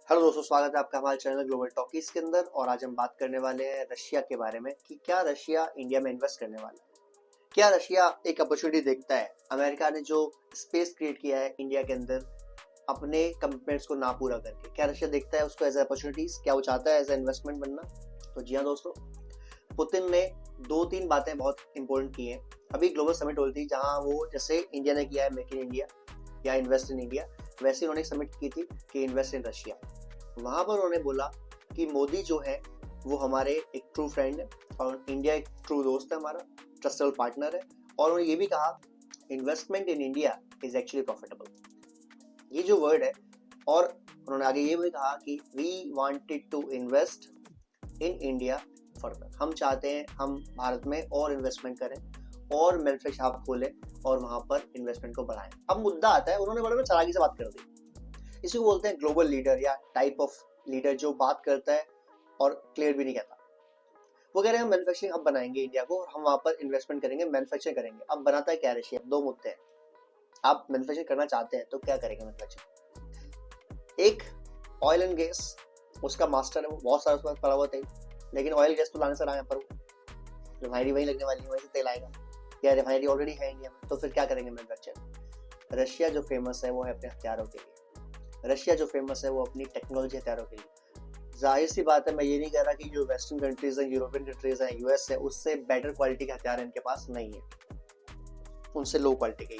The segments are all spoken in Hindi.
हेलो दोस्तों, स्वागत है आपका हमारे चैनल ग्लोबल टॉकीज के अंदर। और आज हम बात करने वाले हैं रशिया के बारे में कि क्या रशिया इंडिया में इन्वेस्ट करने वाला है। क्या रशिया एक अपॉर्चुनिटी देखता है? अमेरिका ने जो स्पेस क्रिएट किया है इंडिया के अंदर अपने कमिटमेंट्स को ना पूरा करके, क्या रशिया देखता है उसको एज अपॉर्चुनिटीज? क्या वो चाहता है एज इन्वेस्टमेंट बनना? तो जी हाँ दोस्तों, पुतिन ने दो तीन बातें बहुत इंपॉर्टेंट की हैं। अभी ग्लोबल समिट हुई थी जहाँ वो, जैसे इंडिया ने किया है मेक इन इंडिया या इन्वेस्ट इन इंडिया, वैसे उन्होंने समिट की थी कि इन्वेस्ट इन रशिया। वहां पर उन्होंने बोला कि मोदी जो है वो हमारे एक ट्रू फ्रेंड है और इंडिया एक ट्रू दोस्त है, हमारा ट्रस्टेबल पार्टनर है। और उन्होंने ये भी कहा investment in India is actually profitable, ये जो वर्ड है। और उन्होंने आगे ये भी कहा कि we wanted to invest in India further, हम चाहते हैं हम भारत में और इन्वेस्टमेंट करें और मैन्युफैक्चरिंग हब खोलें और वहां पर इन्वेस्टमेंट को बढ़ाएं। अब मुद्दा आता है, उन्होंने बड़े चालाकी से बात कर दी। इसी को बोलते हैं ग्लोबल लीडर या टाइप ऑफ लीडर जो बात करता है और क्लियर भी नहीं कहता। वो कह रहे हैं हम मैन्युफैक्चरिंग हब बनाएंगे इंडिया को और हम वहां पर इन्वेस्टमेंट करेंगे, मैन्युफैक्चरिंग करेंगे। अब बनाता है क्या रशिया? दो मुद्दे हैं। आप मैन्युफैक्चरिंग करना चाहते हैं तो क्या करेंगे मैन्युफैक्चरिंग? एक ऑयल एंड गैस, उसका मास्टर है वो, बहुत सारा उसके पास पड़ा हुआ तेल, लेकिन ऑयल गैस तो लाने से रहा है पर रिफाइनरी वहीं लगने वाली है, वहीं से तेल आएगा। या रिफाइनरी ऑलरेडी है इंडिया में, तो फिर क्या करेंगे मैन्युफैक्चरिंग? रशिया जो फेमस है वो है अपने हथियारों के लिए, रशिया जो फेमस है वो अपनी टेक्नोलॉजी हथियारों के लिए। जाहिर सी बात है, मैं ये नहीं कह रहा कि जो वेस्टर्न कंट्रीज हैं, यूरोपियन कंट्रीज हैं, यूएस है, उससे बेटर क्वालिटी के हथियार इनके पास नहीं है, उनसे लो क्वालिटी के ही,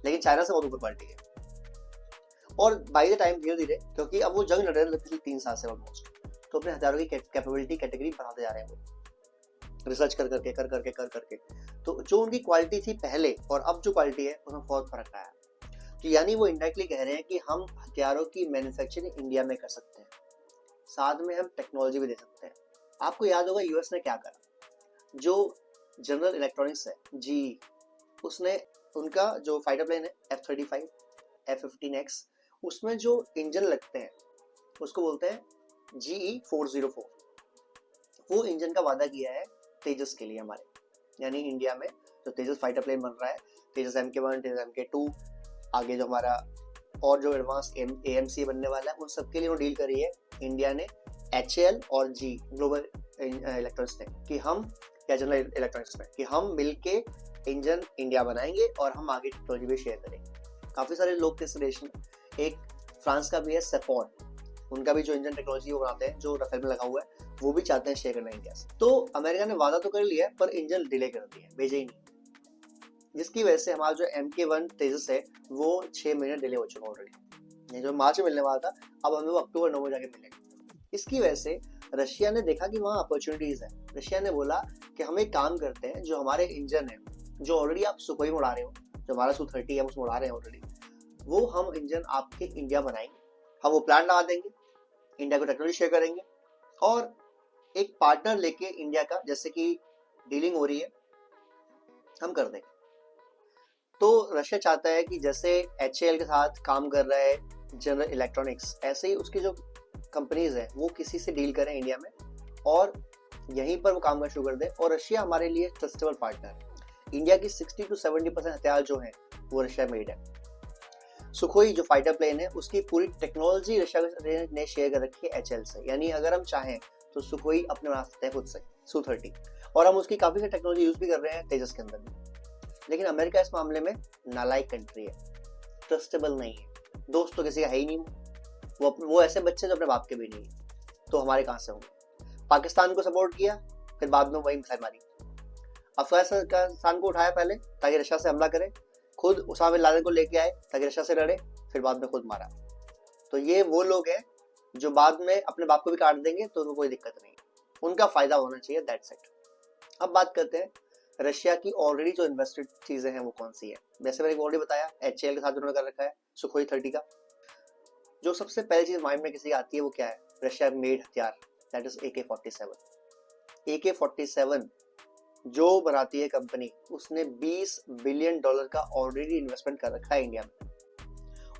लेकिन चाइना से बहुत ऊपर क्वालिटी है। और बाई द टाइम धीरे धीरे, क्योंकि अब वो जंग लड़ रहे हैं पिछले 3 साल से ऑलमोस्ट, तो अपने हथियारों की कैपेबिलिटी कैटेगरी बढ़ाते जा रहे हैं वो, रिसर्च कर करके। तो जो उनकी क्वालिटी थी पहले और अब जो क्वालिटी है उसमें बहुत फर्क आया। तो यानी वो इंडायरेक्टली कह रहे हैं कि हम हथियारों की मैन्युफैक्चरिंग इंडिया में कर सकते हैं, साथ में हम टेक्नोलॉजी भी दे सकते हैं। आपको याद होगा यूएस ने क्या करा, जो जनरल इलेक्ट्रॉनिक्स है जी, उसने उनका जो फाइटर प्लेन है F-35, F-15X, उसमें जो इंजन लगते हैं उसको बोलते हैं GE-404। वो इंजन का वादा किया है तेजस के लिए हमारे, यानी इंडिया में जो तेजस फाइटर प्लेन बन रहा है, तेजस MK1, तेजस MK2, आगे जो हमारा और जो एडवांस AMC बनने वाला है, उन सब के लिए वो डील करी है इंडिया ने, HAL और जी ग्लोबल इलेक्ट्रॉनिक्स ने, कि हम क्या जनरल इलेक्ट्रॉनिक्स में कि हम मिलके इंजन इंडिया बनाएंगे और हम आगे टेक्नोलॉजी भी शेयर करेंगे। काफी सारे लोग थे इस रेस में। एक फ्रांस का भी है सेफॉन, उनका भी जो इंजन टेक्नोलॉजी वो बनाते हैं जो राफेल में लगा हुआ है, वो भी चाहते हैं शेयर करना इंडिया से। तो अमेरिका ने वादा तो कर लिया है पर इंजन डिले कर दिए, भेजे ही नहीं, जिसकी वजह से हमारा जो MK1 तेजस है वो 6 महीने डिले हो चुका ऑलरेडी। ये जो मार्च में मिलने वाला था, अब हमें वो अक्टूबर 9 में जाके मिलेगा। इसकी वजह से रशिया ने देखा कि वहाँ अपॉर्चुनिटीज है। रशिया ने बोला कि हम एक काम करते हैं, जो हमारे इंजन है जो ऑलरेडी आप सुखोई में उड़ा रहे हो, जो हमारा Su-30 है उसमें उड़ा रहे हैं ऑलरेडी, वो हम इंजन आपके इंडिया बनाएंगे, हम वो प्लांट लगा देंगे, इंडिया को टेक्नोलॉजी शेयर करेंगे और एक पार्टनर लेके इंडिया का, जैसे कि डीलिंग हो रही है, हम कर देंगे। तो रशिया चाहता है कि जैसे HAL के साथ काम कर रहा है जनरल इलेक्ट्रॉनिक्स, ऐसे ही उसकी जो कंपनीज है वो किसी से डील करें इंडिया में और यहीं पर वो काम करना शुरू कर दे। और रशिया हमारे लिए ट्रस्टेबल पार्टनर है। इंडिया की 60 to 70% हथियार जो है वो रशिया मेड है। सुखोई जो फाइटर प्लेन है उसकी पूरी टेक्नोलॉजी रशिया ने शेयर कर रखी है HAL से, यानी अगर हम चाहें तो सुखोई अपने बना सकते हैं खुद से Su-30, और हम उसकी काफी सारी टेक्नोलॉजी यूज भी कर रहे हैं तेजस के अंदर भी। लेकिन अमेरिका इस मामले में नालायक कंट्री है, ट्रस्टेबल नहीं है, दोस्त तो किसी का है ही नहीं, वो ऐसे बच्चे जो अपने बाप के भी नहीं है, तो हमारे कहां से होंगे? पाकिस्तान को सपोर्ट किया, फिर बाद में वही मिसाइल मारी। अफगानिस्तान को उठाया पहले ताकि रशिया से हमला करे, खुद उसामा बिन लादेन को लेके आए ताकि रशिया से लड़े, फिर बाद में खुद मारा। तो ये वो लोग हैं जो बाद में अपने बाप को भी काट देंगे तो उनको कोई दिक्कत नहीं, उनका फायदा होना चाहिए, दैट्स इट। अब बात करते हैं रशिया की ऑलरेडी जो इन्वेस्टेड चीजें हैं वो कौन सी है। जैसे मैंने ऑलरेडी बताया HAL के साथ उन्होंने कर रखा है Su-30 का। जो सबसे पहली चीज माइंड में किसी की आती है वो क्या है? रशिया मेड हथियार, दैट इज AK-47। AK-47 जो बनाती है कंपनी, उसने $20 बिलियन का ऑलरेडी इन्वेस्टमेंट कर रखा है इंडिया में।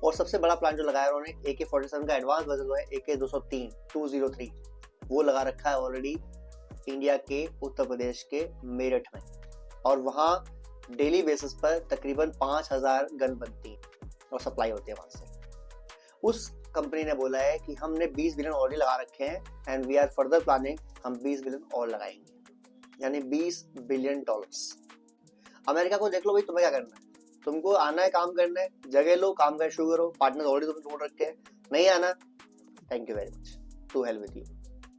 और सबसे बड़ा प्लान जो लगाया उन्होंने, AK-47 का एडवांस वर्जन जो है AK-203, वो लगा रखा है ऑलरेडी इंडिया के उत्तर प्रदेश के मेरठ में, और वहां डेली बेसिस पर तकरीबन 5000 गन बनती है और सप्लाई होती है वहां से। उस कंपनी ने बोला है कि हमने 20 बिलियन ऑलरेडी लगा रखे हैं and we are further planning, हम 20 बिलियन और लगाएंगे, यानी 20 बिलियन डॉलर्स। अमेरिका को देख लो भाई, तुम्हें क्या करना है, तुमको आना है काम करने, जगह लो, काम कर शुरू करो, पार्टनर ऑलरेडी तुमने ढूंढ रखे हैं, नहीं आना thank you very much, to hell with you,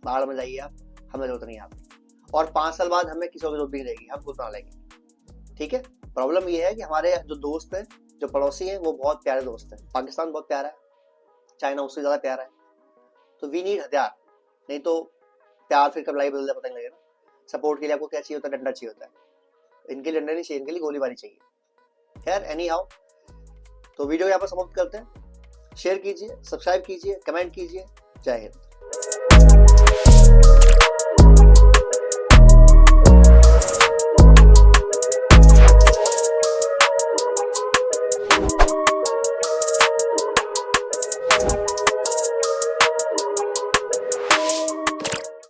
बाहर में जाइए आप, हमें जरूरत नहीं आपकी, और 5 साल बाद हमें किसी और की जरूरत नहीं रहेगी, हम खुद बना लेंगे। ठीक है, प्रॉब्लम ये है कि हमारे जो दोस्त हैं, जो पड़ोसी हैं, वो बहुत प्यारे दोस्त हैं। पाकिस्तान बहुत प्यारा है, चाइना उससे ज्यादा प्यारा है, तो वी नीड हथियार, नहीं तो प्यार फिर कब लाई बदल जाए पता नहीं लगेगा। सपोर्ट के लिए आपको क्या चाहिए होता है, डंडा चाहिए होता है, इनके लिए डंडा नहीं चाहिए, इनके लिए गोलीबारी चाहिए। खैर एनी हाउ, तो वीडियो यहाँ पर समाप्त करते हैं। शेयर कीजिए, सब्सक्राइब कीजिए, कमेंट कीजिए। जय हिंद।